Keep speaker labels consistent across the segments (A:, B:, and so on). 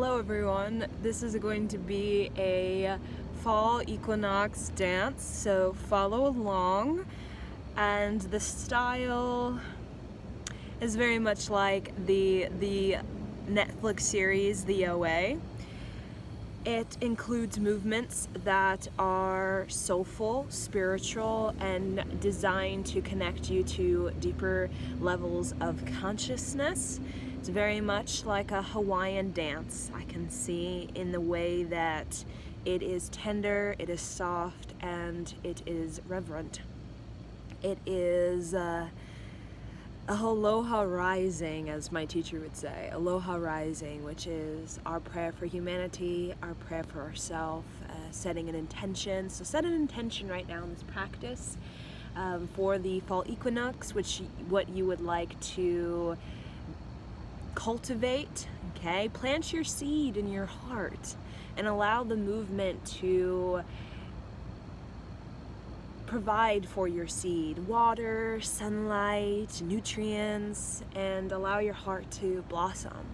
A: Hello everyone, this is going to be a fall equinox dance, so follow along. And the style is very much like the Netflix series The OA. It includes movements that are soulful, spiritual, and designed to connect you to deeper levels of consciousness. It's very much like a Hawaiian dance. I can see in the way that it is tender, it is soft, and it is reverent. It is aloha rising, as my teacher would say. Aloha rising, which is our prayer for humanity, our prayer for ourselves, setting an intention. So set an intention right now in this practice for the fall equinox, what you would like to cultivate. Okay, plant your seed in your heart and allow the movement to provide for your seed water, sunlight, nutrients, and allow your heart to blossom.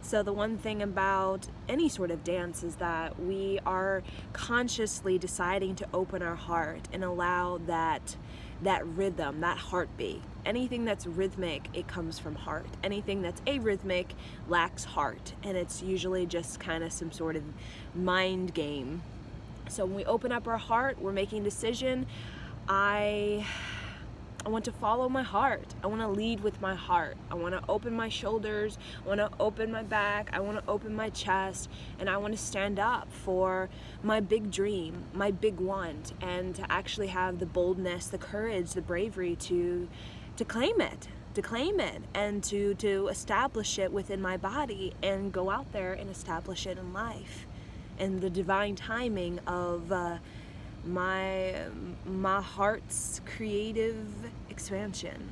A: So the one thing about any sort of dance is that we are consciously deciding to open our heart and allow that rhythm, that heartbeat. Anything that's rhythmic, it comes from heart. Anything that's arrhythmic lacks heart, and it's usually just kind of some sort of mind game. So when we open up our heart, we're making a decision. I want to follow my heart. I want to lead with my heart. I want to open my shoulders. I want to open my back. I want to open my chest. And I want to stand up for my big dream, my big want, and to actually have the boldness, the courage, the bravery to claim it. To claim it and to establish it within my body and go out there and establish it in life. And the divine timing of my heart's creative expansion.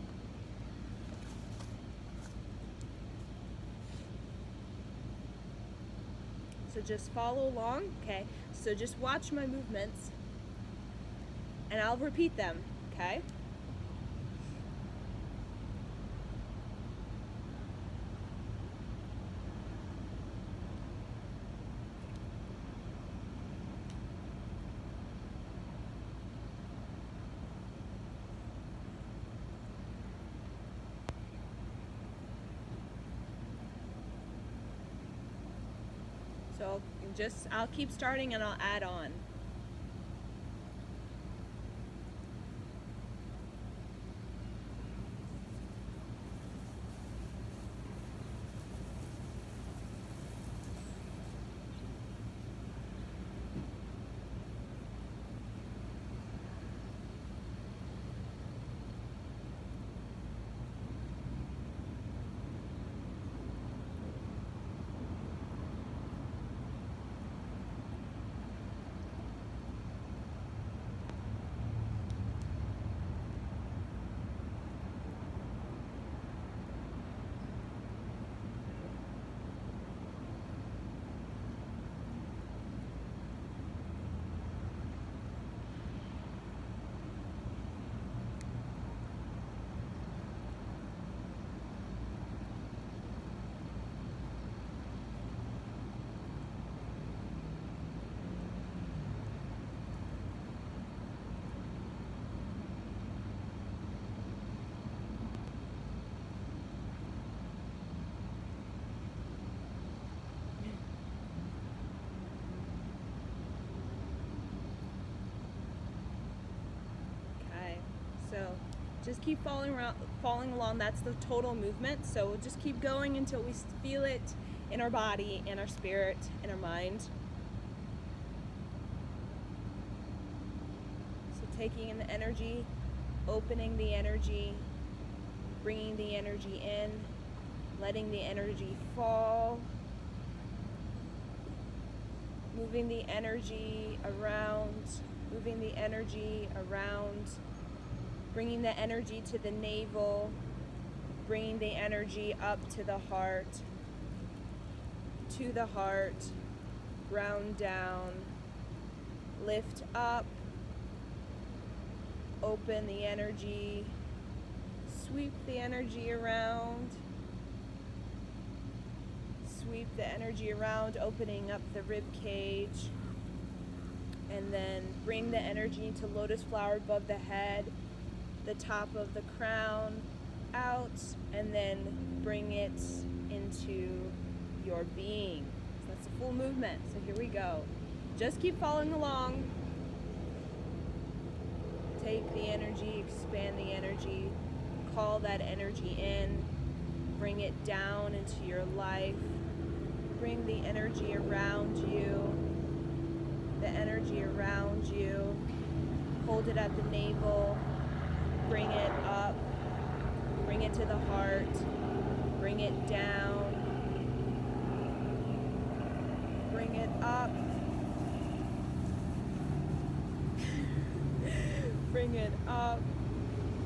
A: So just follow along, okay? So just watch my movements and I'll repeat them, okay? So I'll keep starting and I'll add on. So just keep following along. That's the total movement. So we'll just keep going until we feel it in our body, in our spirit, in our mind. So taking in the energy, opening the energy, bringing the energy in, letting the energy fall, moving the energy around, bringing the energy to the navel, bringing the energy up to the heart, ground down, lift up, open the energy, sweep the energy around, sweep the energy around, opening up the rib cage. And then bring the energy to lotus flower above the head, the top of the crown out, and then bring it into your being. So that's a full movement. So here we go. Just keep following along. Take the energy, expand the energy, call that energy in, bring it down into your life, bring the energy around you, the energy around you, hold it at the navel, bring it up, bring it to the heart, bring it down, bring it up, bring it up,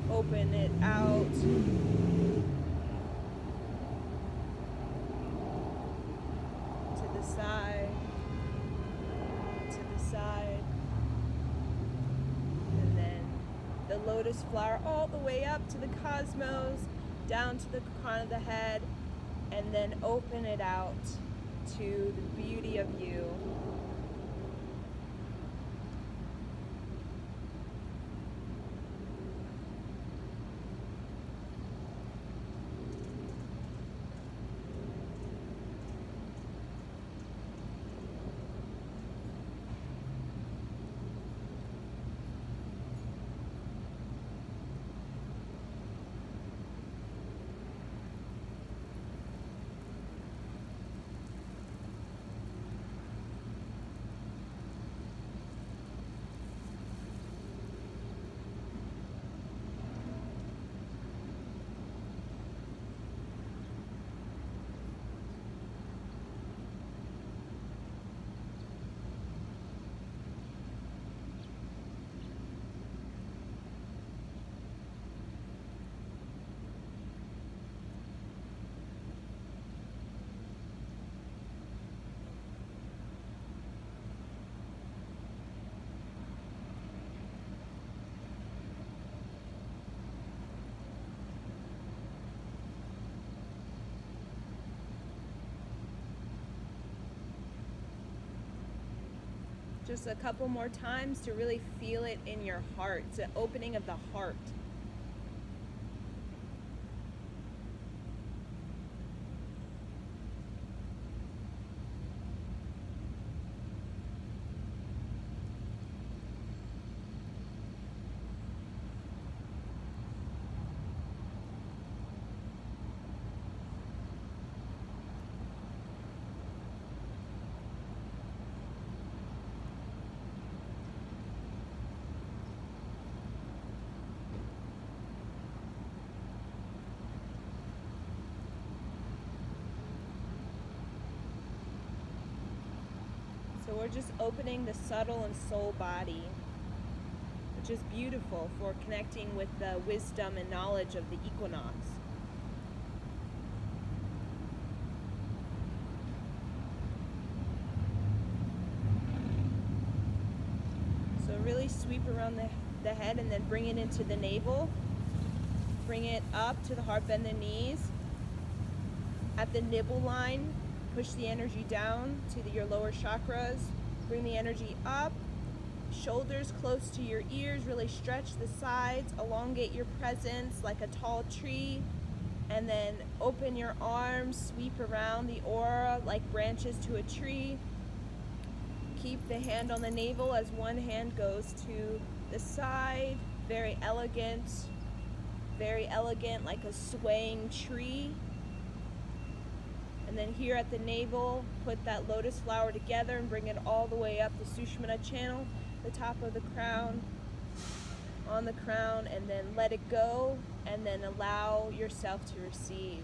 A: open it out, to the side, and then the lotus flower all the way up to the cosmos, down to the crown of the head, and then open it out to the beauty of you. Just a couple more times to really feel it in your heart. It's an opening of the heart. So we're just opening the subtle and soul body, which is beautiful for connecting with the wisdom and knowledge of the equinox. So really sweep around the head and then bring it into the navel. Bring it up to the heart, bend the knees. At the nibble line, push the energy down to your lower chakras. Bring the energy up. Shoulders close to your ears. Really stretch the sides. Elongate your presence like a tall tree. And then open your arms. Sweep around the aura like branches to a tree. Keep the hand on the navel as one hand goes to the side. Very elegant like a swaying tree. And then here at the navel, put that lotus flower together and bring it all the way up the Sushmana channel, the top of the crown, on the crown, and then let it go, and then allow yourself to receive.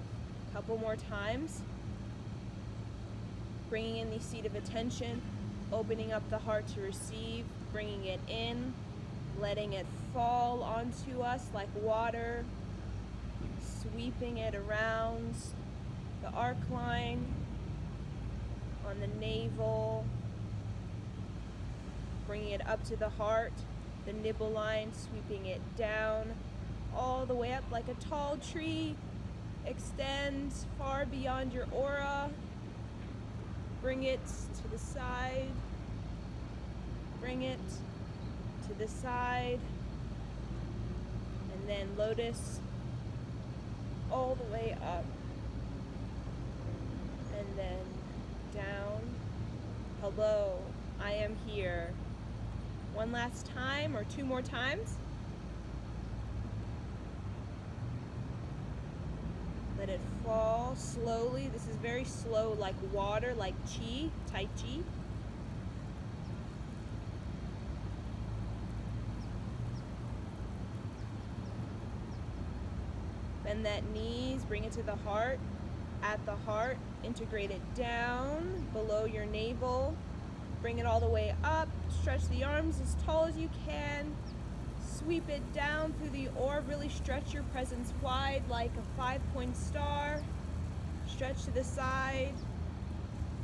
A: A couple more times. Bringing in the seat of attention, opening up the heart to receive, bringing it in, letting it fall onto us like water, sweeping it around the arc line, on the navel, bringing it up to the heart, the nibble line, sweeping it down, all the way up like a tall tree, extend far beyond your aura, Bring it to the side. Bring it to the side. And then lotus all the way up. And then down. Hello, I am here. One last time or two more times. Let it fall slowly. This is very slow, like water, like chi, tai chi. Bend that knees, bring it to the heart. At the heart, integrate it down below your navel. Bring it all the way up. Stretch the arms as tall as you can. Sweep it down through the orb. Really stretch your presence wide like a 5-point star. Stretch to the side.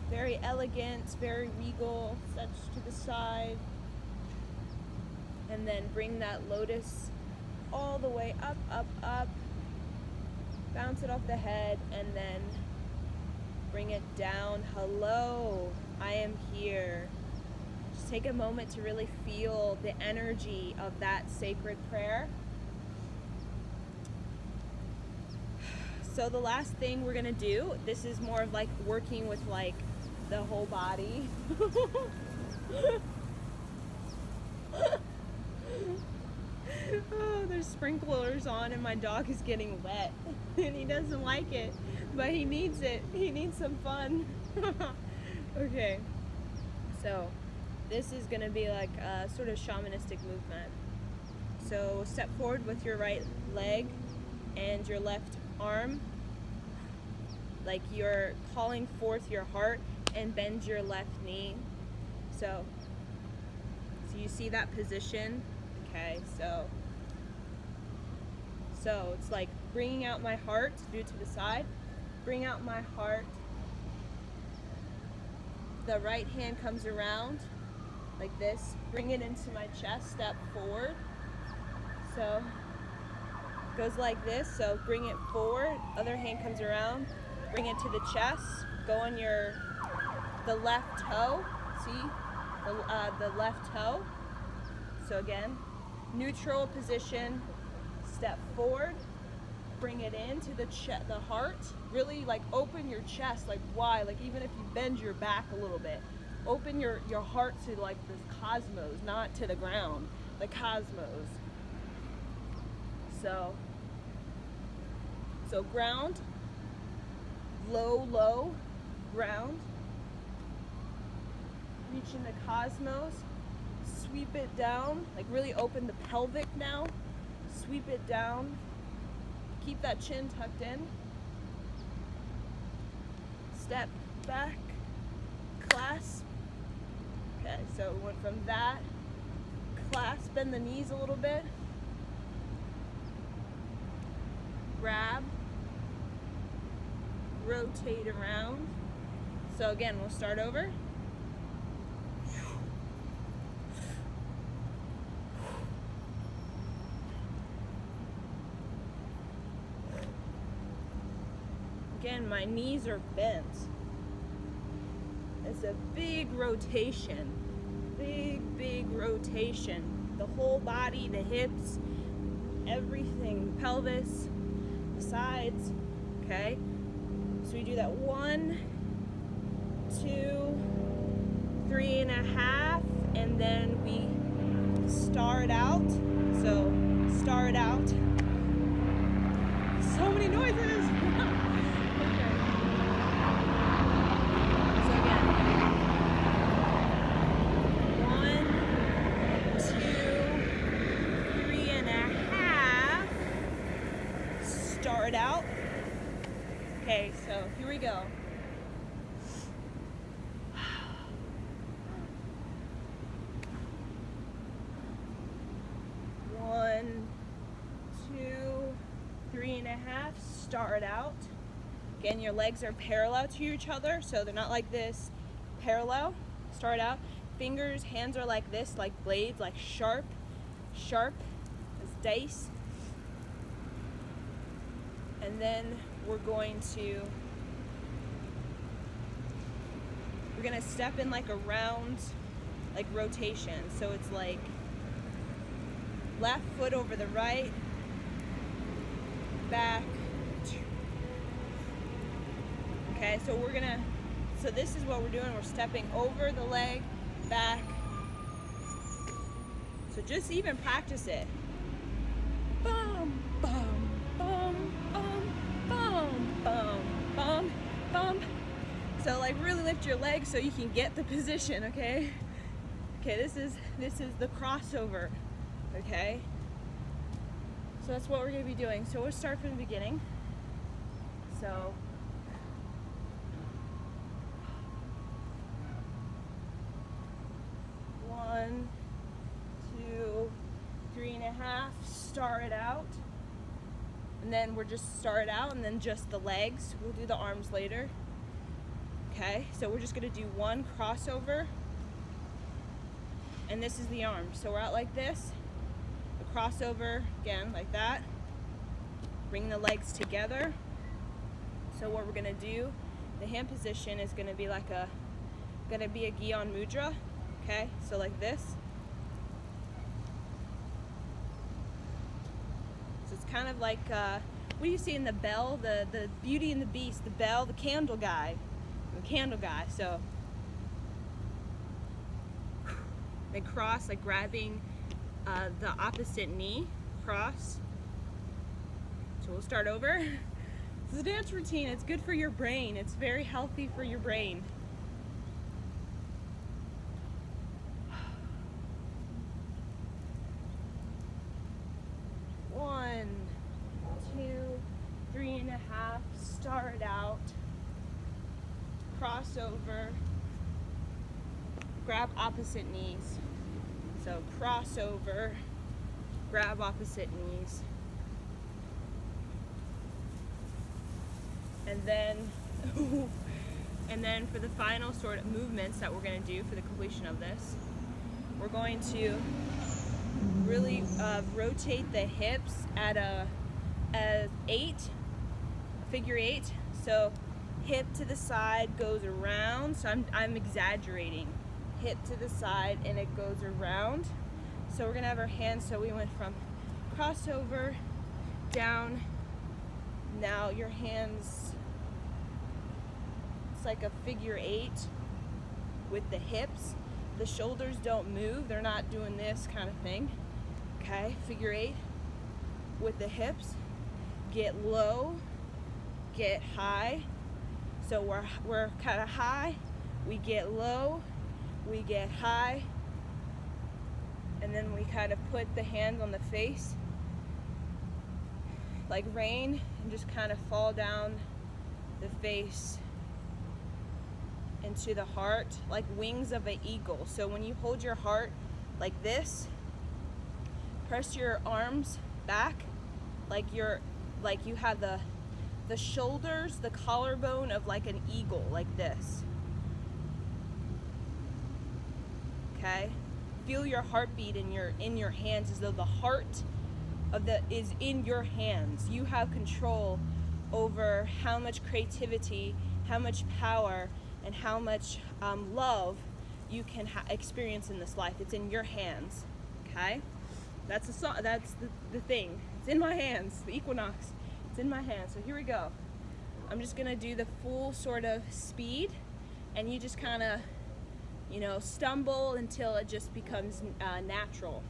A: Very elegant, very regal. Stretch to the side. And then bring that lotus all the way up, up, up. Bounce it off the head and then bring it down. Hello, I am here. Just take a moment to really feel the energy of that sacred prayer. So the last thing we're gonna do, this is more of like working with like the whole body. Oh, there's sprinklers on and my dog is getting wet and he doesn't like it, but he needs it. He needs some fun. Okay, so this is gonna be like a sort of shamanistic movement. So step forward with your right leg and your left arm, like you're calling forth your heart, and bend your left knee. So you see that position? Okay, so it's like bringing out my heart, do it to the side, bring out my heart. The right hand comes around like this, bring it into my chest, step forward. So it goes like this, so bring it forward, other hand comes around, bring it to the chest, go on the left toe, see, the left toe. So again, neutral position, step forward, bring it into the heart, really like open your chest, like wide, like even if you bend your back a little bit, open your heart to like the cosmos, not to the ground, the cosmos. So ground, low, ground, reaching the cosmos, sweep it down, like really open the pelvic now, sweep it down, keep that chin tucked in, step back, clasp. Okay, so we went from that, clasp, bend the knees a little bit, grab, rotate around. So again, we'll start over. Again, my knees are bent. It's a big rotation, big rotation. The whole body, the hips, everything, the pelvis, the sides, okay? So we do that 1, 2, 3.5, and then we star it out. So star it out. So many noises. It out. Okay, so here we go. One, 2, 3.5. Start out. Again, your legs are parallel to each other, so they're not like this. Parallel. Start out. Fingers, hands are like this, like blades, like sharp as dice. And then we're going to we're gonna step in like a round, like rotation. So it's like left foot over the right, back. Okay, so so this is what we're doing. We're stepping over the leg, back. So just even practice it. Bum, bum, bum, bum, bum, bum, bum, bum. So like really lift your legs so you can get the position, okay? Okay, this is the crossover, okay? So that's what we're gonna be doing. So we'll start from the beginning. So, one, 2, 3.5, start it out. And then we're just start out and then just the legs. We'll do the arms later. Okay, so we're just gonna do one crossover. And this is the arm. So we're out like this. The crossover, again, like that. Bring the legs together. So what we're gonna do, the hand position is gonna be like a Gyan Mudra. Okay, so like this. So it's kind of like, what do you see in the Belle, the Beauty and the Beast, the Belle, the candle guy. So they cross, like grabbing the opposite knee, cross. So we'll start over. This is a dance routine. It's good for your brain. It's very healthy for your brain. One, 2, 3.5, start out. Crossover, grab opposite knees. So crossover, grab opposite knees. And then for the final sort of movements that we're going to do for the completion of this, we're going to really rotate the hips at a figure 8. So hip to the side goes around. So I'm exaggerating. Hip to the side and it goes around. So we're gonna have our hands. So we went from crossover down. Now your hands. It's like a figure 8 with the hips. The shoulders don't move. They're not doing this kind of thing. Okay, figure 8 with the hips. Get low, get high. So we're kind of high, we get low, we get high, and then we kind of put the hands on the face like rain and just kind of fall down the face into the heart like wings of an eagle. So when you hold your heart like this, press your arms back like you have the shoulders, the collarbone of like an eagle, like this. Okay? Feel your heartbeat in your hands as though the heart is in your hands. You have control over how much creativity, how much power, and how much love you can experience in this life. It's in your hands. Okay? That's the thing. It's in my hands. The Equinox. It's in my hands. So here we go. I'm just gonna do the full sort of speed, and you just kind of, stumble until it just becomes natural.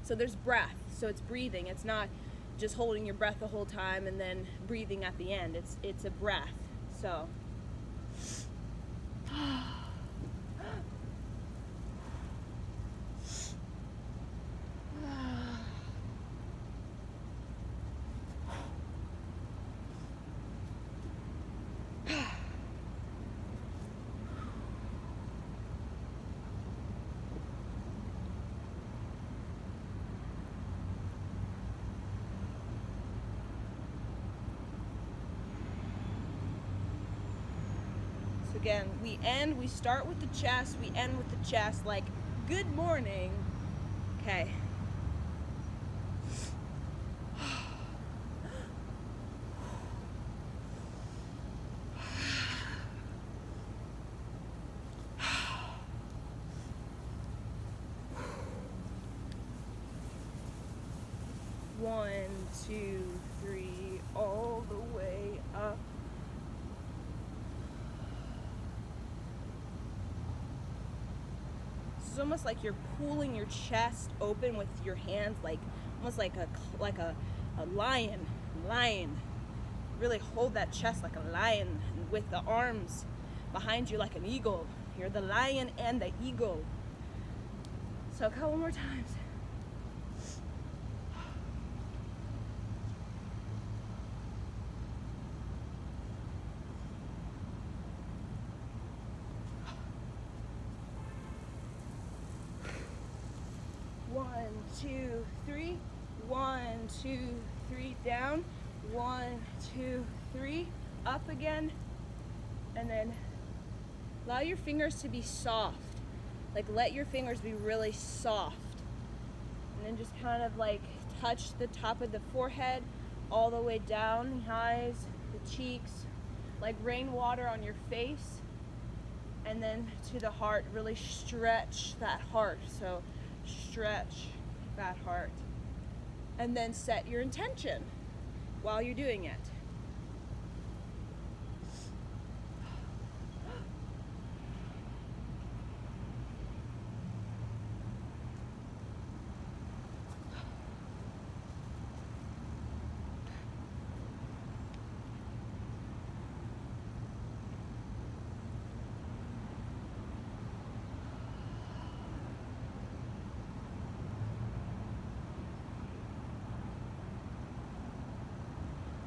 A: So there's breath. So it's breathing. It's not just holding your breath the whole time and then breathing at the end. It's a breath. So. Again, we start with the chest, we end with the chest, like, good morning. Okay. 2, 3, all the way up. It's almost like you're pulling your chest open with your hands, like almost like a lion. Really hold that chest like a lion, with the arms behind you like an eagle. You're the lion and the eagle. So a couple more times. One, two, three. 1, 2, 3, down. 1, 2, 3, up again. And then allow your fingers to be soft. Like let your fingers be really soft. And then just kind of like touch the top of the forehead all the way down, the eyes, the cheeks, like rainwater on your face. And then to the heart, really stretch that heart. So stretch that heart. And then set your intention while you're doing it.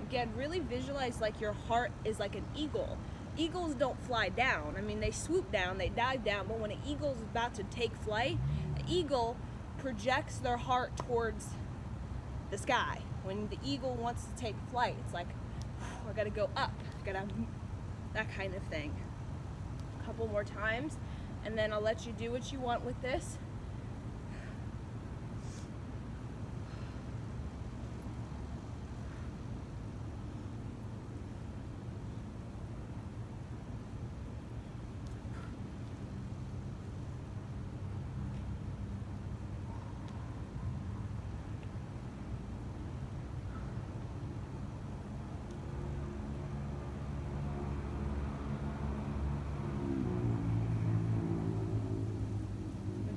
A: Again, really visualize like your heart is like an eagle. Eagles don't fly down. I mean, they swoop down, they dive down, but when an eagle is about to take flight, an eagle projects their heart towards the sky. When the eagle wants to take flight, it's like, I gotta go up, that kind of thing. A couple more times, and then I'll let you do what you want with this.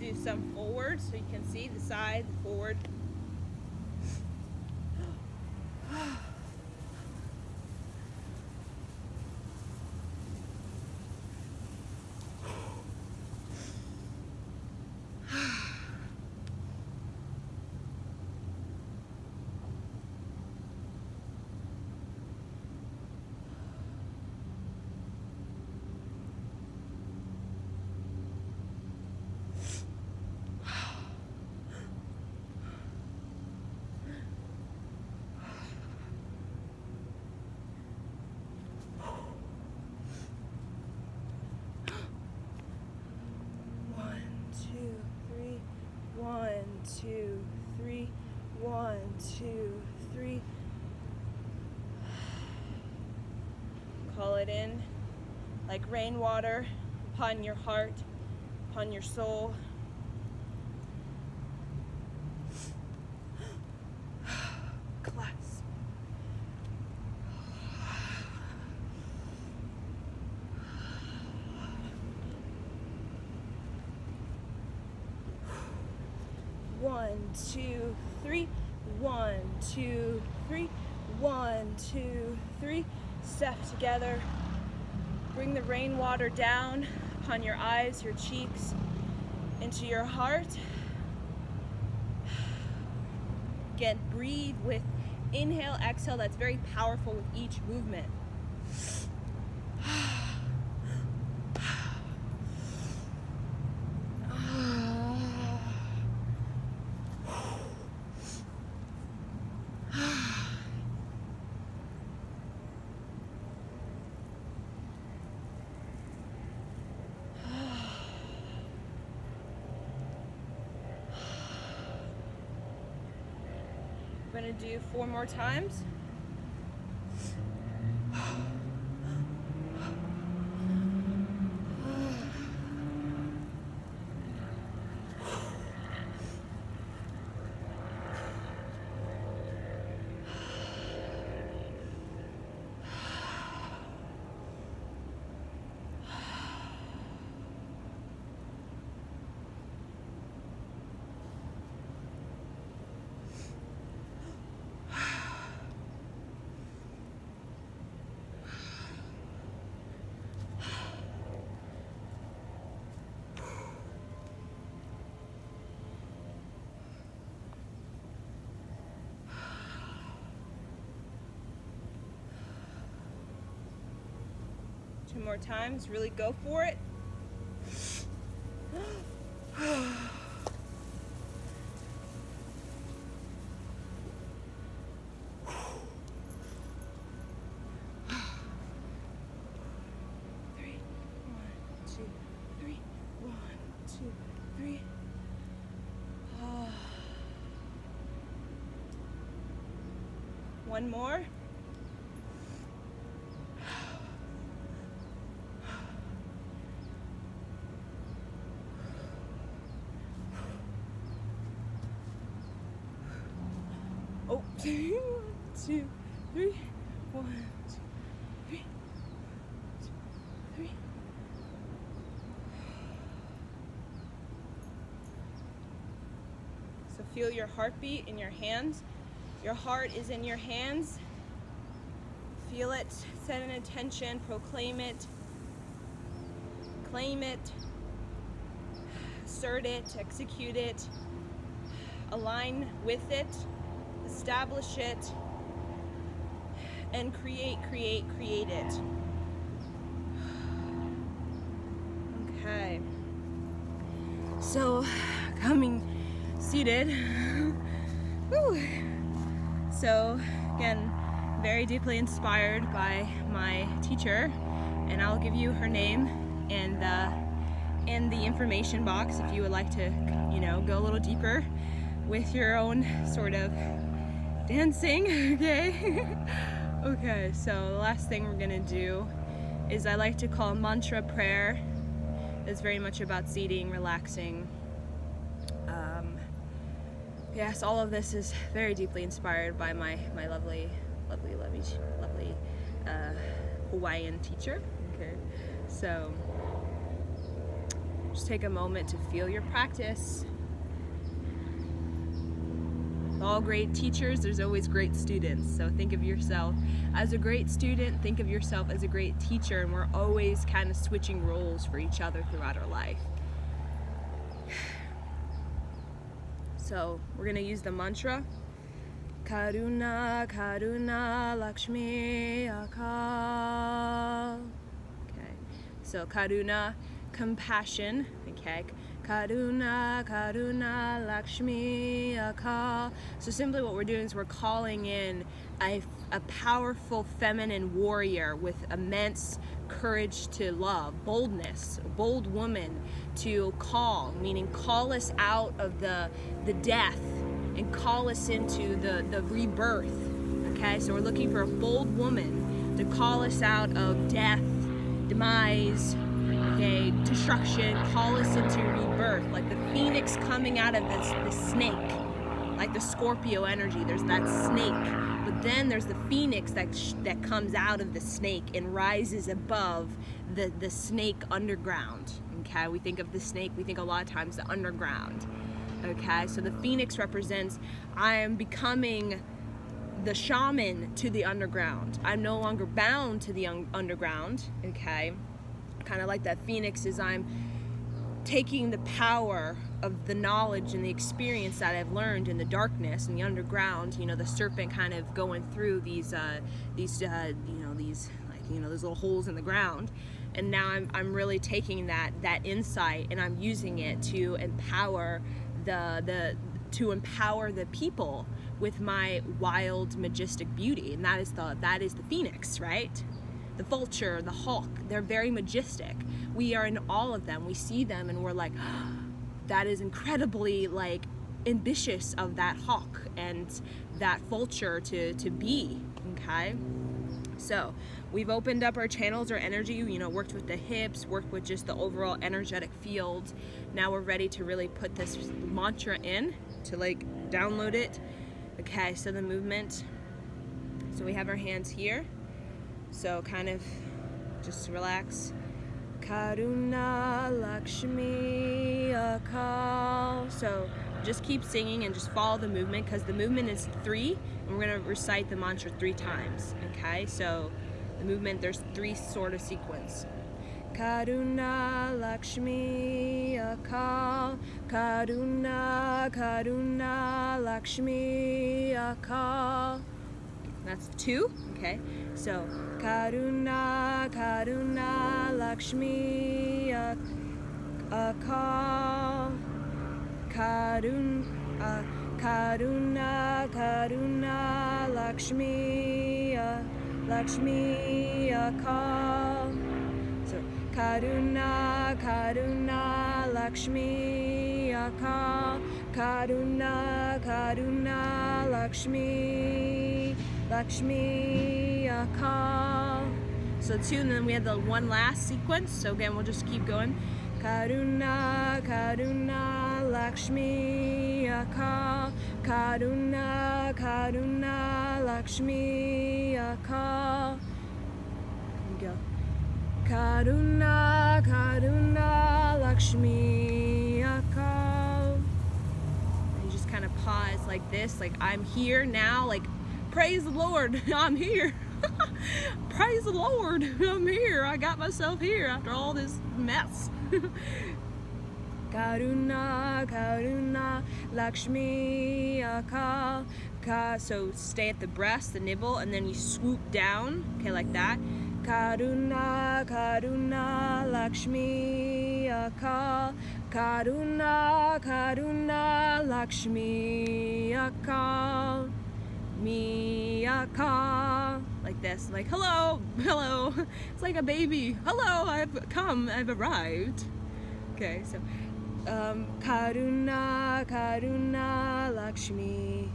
A: Do some forward so you can see the side, forward. One, two, three. 1, 2, 3. Call it in like rainwater upon your heart, upon your soul. Clasp. One, two, three. 1, 2, 3. 1, 2, 3. Step together. Bring the rainwater down upon your eyes, your cheeks, into your heart. Again, breathe with inhale, exhale. That's very powerful with each movement. We're going to do 4 more times. 2 more times. Really go for it. One more. Oh, 1, 2, 3. 1, 2, 3. 3. So feel your heartbeat in your hands. Your heart is in your hands. Feel it, set an intention, proclaim it, claim it, assert it, execute it, align with it, establish it, and create it. Okay. So, coming seated. Woo. So again, very deeply inspired by my teacher, and I'll give you her name and in the information box if you would like to, go a little deeper with your own sort of dancing. Okay. Okay. So the last thing we're gonna do is I like to call mantra prayer. It's very much about seating, relaxing. Yes, all of this is very deeply inspired by my lovely Hawaiian teacher. Okay, so just take a moment to feel your practice. With all great teachers, there's always great students. So think of yourself as a great student, think of yourself as a great teacher, and we're always kind of switching roles for each other throughout our life. So we're going to use the mantra, Karuna, Karuna, Lakshmi, Akal. Okay, so Karuna, compassion. Okay, Karuna, Karuna, Lakshmi, Akal. So simply what we're doing is we're calling in a powerful feminine warrior with immense courage to love, boldness, a bold woman to call, meaning call us out of the death and call us into the rebirth. Okay, so we're looking for a bold woman to call us out of death, demise, okay, destruction, call us into rebirth, like the phoenix coming out of the snake, like the Scorpio energy. There's that snake, but then there's the phoenix that comes out of the snake and rises above the snake underground. Okay, we think of the snake, we think a lot of times the underground. Okay, so the phoenix represents I am becoming the shaman to the underground. I'm no longer bound to the underground. Okay, kind of like that phoenix is I'm taking the power of the knowledge and the experience that I've learned in the darkness and the underground, the serpent kind of going through these those little holes in the ground, and now I'm really taking that insight and I'm using it to empower the people with my wild, majestic beauty, and that is the phoenix, right? The vulture, the hawk, they're very majestic. We are in all of them. We see them and we're like, oh, that is incredibly ambitious of that hawk and that vulture to be, okay? So we've opened up our channels, our energy, worked with the hips, worked with just the overall energetic field. Now we're ready to really put this mantra in, to download it. Okay, so the movement. So we have our hands here. So kind of just relax. Karuna Lakshmi Akal. So just keep singing and just follow the movement, because the movement is 3 and we're going to recite the mantra 3 times. Okay, so the movement, there's 3 sort of sequence. Karuna Lakshmi Akal, Karuna Karuna Lakshmi Akal. That's 2. Okay. So Karuna, Karuna, Lakshmi, Akal, Karuna, Karuna, Lakshmi, Lakshmi, Akal. So Karuna, Karuna, Lakshmi, Akal, Karuna, Karuna, Lakshmi, Lakshmi, Akal. So 2, and then we have the one last sequence. So again, we'll just keep going. Karuna, Karuna, Lakshmi, Akal, Karuna, Karuna, Lakshmi, Akal. Here we go. Karuna, Karuna, Lakshmi, Akal. And you just kind of pause like this, like I'm here now, like praise the Lord, I'm here. Praise the Lord, I'm here. I got myself here after all this mess. Karuna, Karuna, Lakshmi, Akal. So stay at the breast, the nibble, and then you swoop down, okay, like that. Karuna, Karuna, Lakshmi, Akal. Karuna, Karuna, Lakshmi, Akal. Me, Akal. Like this, like hello, hello. It's like a baby. Hello, I've arrived. Okay, so Karuna, Karuna, Lakshmi.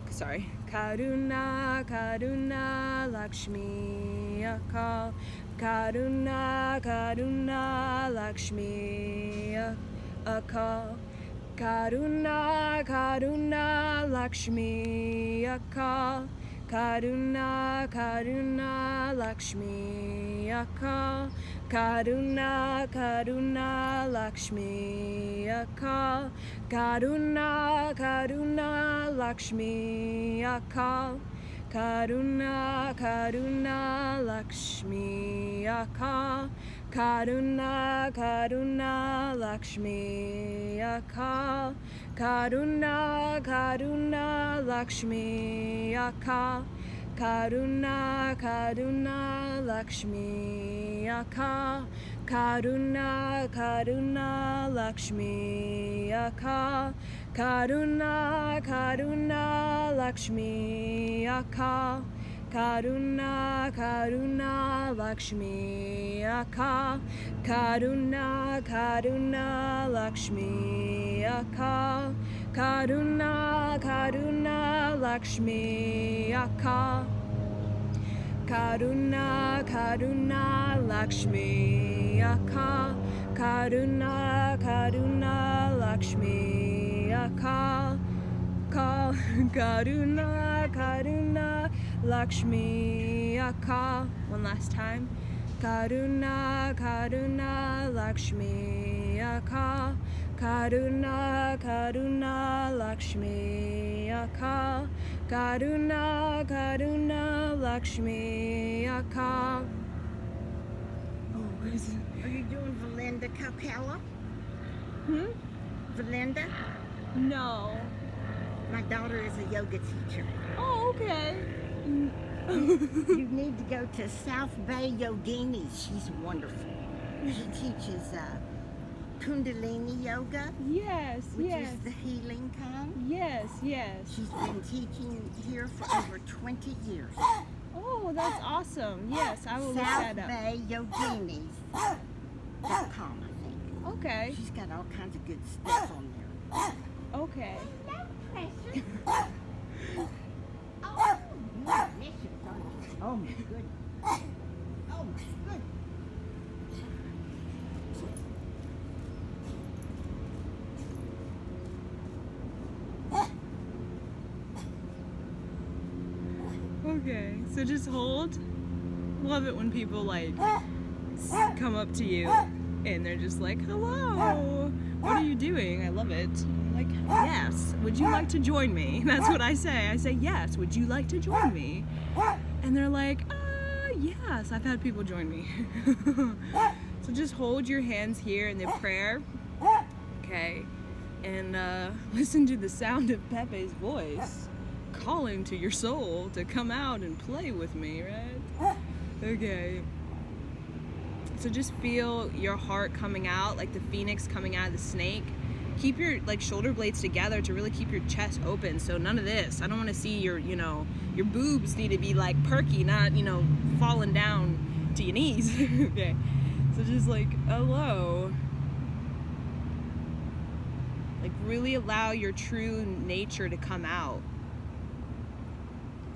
A: Sorry. Karuna, Karuna, Lakshmi, Akal. Karuna, Karuna, Lakshmi, Akal. Karuna, Karuna, Lakshmi, Akal. Karuna, Karuna, Lakshmi, Akal. Karuna, Karuna, Lakshmi, Akal. Karuna, Karuna, Lakshmi, Akal. Karuna, Karuna, Lakshmi, Akal. Karuna, Karuna, Lakshmi, Akal. Karuna, Karuna, Lakshmi, Akal. Karuna, Karuna, Lakshmi, Akal. Karuna, Karuna, Lakshmi, Akal. Karuna, Karuna, Lakshmi, Akal. Karuna, Karuna, Lakshmi, Akal. Karuna, Karuna, Lakshmi, Akal. Karuna, Karuna, Lakshmi, Akal. Karuna, Karuna, Lakshmi, Akal. Karuna, Karuna, Lakshmi, Akal. Karuna, Karuna, Lakshmi, Akal. One last time. Karuna, Karuna, Lakshmi, Akal. Karuna, Karuna, Lakshmi, Akal. Karuna, Karuna, Lakshmi, Akal. Oh, what is it?
B: Are you doing Valinda Kalkala? Valinda?
A: No.
B: My daughter is a yoga teacher.
A: Oh, okay.
B: You need to go to South Bay Yogini. She's wonderful. She teaches Kundalini yoga.
A: Yes,
B: which
A: yes.
B: is the healing kind.
A: Yes, yes.
B: She's been teaching here for over 20 years.
A: Oh, that's awesome. Yes, I will look that up.
B: South Bay Yogini.com, I think.
A: Okay.
B: She's got all kinds of good stuff on there.
A: Okay.
B: Oh my goodness. Oh my goodness.
A: Okay, so just hold. Love it when people like come up to you and they're just like, hello, what are you doing? I love it. I'm like, yes, would you like to join me? That's what I say. I say, yes, would you like to join me? And they're like, yes, I've had people join me. So just hold your hands here in the prayer, okay, and listen to the sound of Pepe's voice. calling to your soul to come out and play with me, right? Okay. So just feel your heart coming out, like the phoenix coming out of the snake. Keep your like shoulder blades together to really keep your chest open. So none of this. I don't want to see your, you know, your boobs need to be like perky, not, you know, falling down to your knees. Okay. So just like, hello. Like really allow your true nature to come out.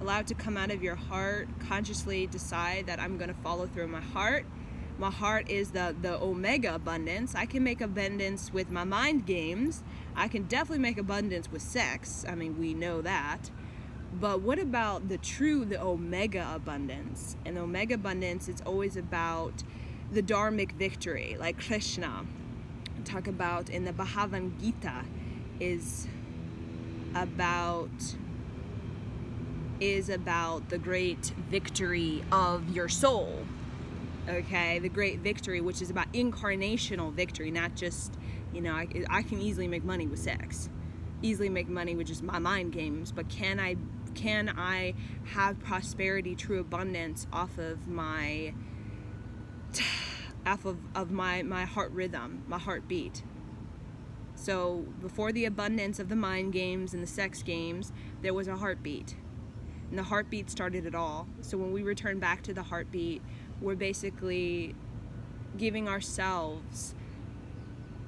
A: Allow it to come out of your heart. Consciously decide that I'm going to follow through my heart. My heart is the omega abundance. I can make abundance with my mind games. I can definitely make abundance with sex. I mean, we know that. But what about the omega abundance? And the omega abundance, it's always about the dharmic victory, like Krishna talk about in the Bhagavad Gita, is about the great victory of your soul. Okay, the great victory, which is about incarnational victory, not just, you know, I can easily make money with sex, easily make money with just my mind games, but can I have prosperity, true abundance off of my heart rhythm, my heartbeat? So before the abundance of the mind games and the sex games, there was a heartbeat. And the heartbeat started it all. So when we return back to the heartbeat, we're basically giving ourselves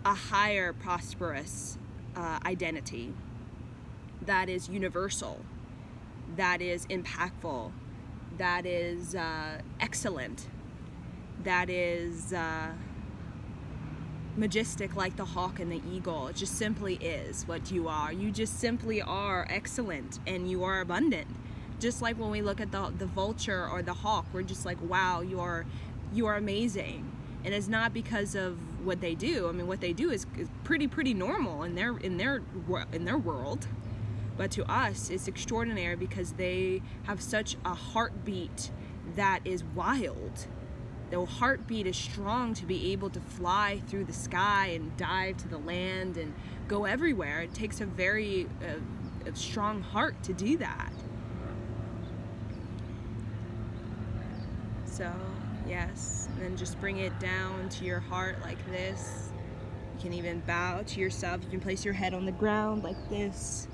A: a higher prosperous identity that is universal, that is impactful, that is excellent, that is majestic like the hawk and the eagle. It just simply is what you are. You just simply are excellent and you are abundant. Just like when we look at the vulture or the hawk, we're just like, wow, you are amazing. And it's not because of what they do. I mean, what they do is pretty normal in their world. But to us, it's extraordinary because they have such a heartbeat that is wild. Their heartbeat is strong to be able to fly through the sky and dive to the land and go everywhere. It takes a very a strong heart to do that. So, yes, and then just bring it down to your heart like this. You can even bow to yourself. You can place your head on the ground like this.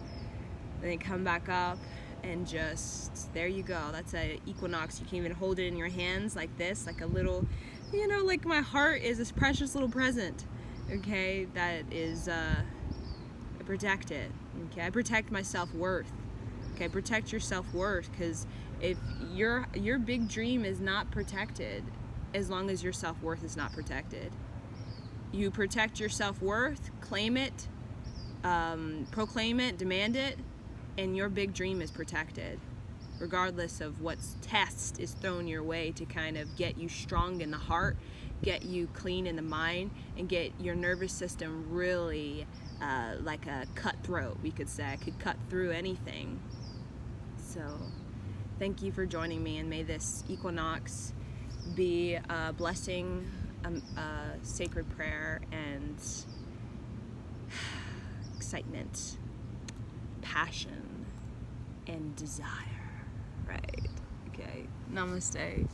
A: Then come back up and just, there you go. That's an equinox. You can even hold it in your hands like this, like a little, you know, like my heart is this precious little present, okay, that is, I protect it, okay? I protect my self-worth, okay? Protect your self-worth, because if your big dream is not protected, as long as your self-worth is not protected. You protect your self-worth, claim it, proclaim it, demand it, and your big dream is protected, regardless of what test is thrown your way to kind of get you strong in the heart, get you clean in the mind, and get your nervous system really like a cutthroat, we could say. I could cut through anything. So thank you for joining me, and may this equinox be a blessing, a sacred prayer, and excitement, passion, and desire. Right. Okay. Namaste.